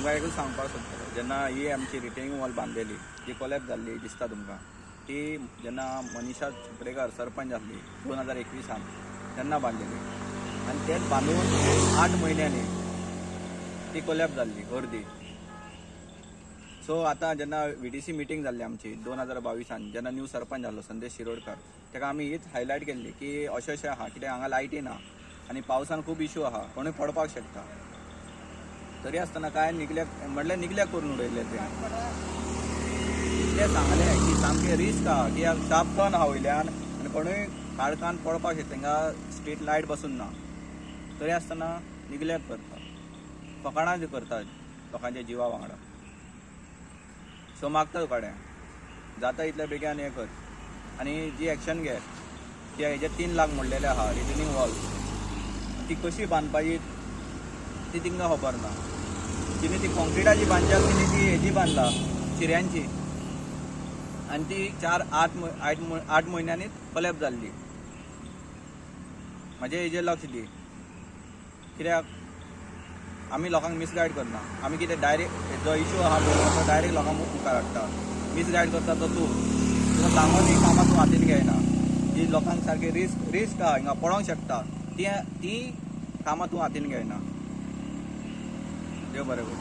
तुमकां एकूच सांगपाक सोदतालो, जेन्ना ही आमची रिटेनिंग वॉल बांदलेली जी कोलॅप्स जाल्ली दिसता तुमकां, ती जेन्ना मनीषा चित्रेकार सरपंच आसली 2021 तेन्ना बांदलेली आनी तेच बांदून 8 म्हयन्यांनी ती कोलॅप्स जाल्ली अर्दी. सो आतां जेन्ना VDC मिटींग जाल्ली आमची 2022 जेन्ना न्यू सरपंच जाल्लो संदेश शिरोडकर, ताका आमी हीच हायलायट केल्ली की अशें अशें आहा, कित्याक हांगा लायटी ना आनी पावसान खूब इशू आहा, कोणूय पडपाक शकता. तरी आसतना काय निग्लेक्ट करून उडयले ते सांगलें की सामकें रिस्क आहा, कित्याक शार्प टर्न आहा वयल्यान आनी कोणूय काळखान पडपाक शकता, तांकां स्ट्रीट लायट बसून ना. तरी आसतना निग्लेक्ट करता, फकाणां करता लोकांच्या जिवा वांगडा. सो मागता तुकाडें जाता इतल्या बेगीन हें कर आनी जी एक्शन घे. की हेजे 3 लाख म्हणलेले आहा रिटेनिंग वॉल, ती कशी बांदपाची ती तिंका खबर ना. तिने ती कॉन्क्रिटाची बांदच्या तिने ती हेजी बांदला चिऱ्यांची आनी ती 8 म्हयन्यांनीच कोलॅप्स जाल्ली. म्हाजे हेजेर लक्ष दी, कित्याक आमी लोकांक मिसगायड करना. आमी कितें डायरेक्ट जो इशू आहा तो डायरेक्ट लोकांक मुखार हाडटा. मिसगायड करता तो तुका सांगून ही कामां तूं हातीन घेयना. जी लोकांक सारकी रिस्क आहा, हिंगा पडोंक शकता, ती कामां तूं हातीन घेयना. देव बरें कर.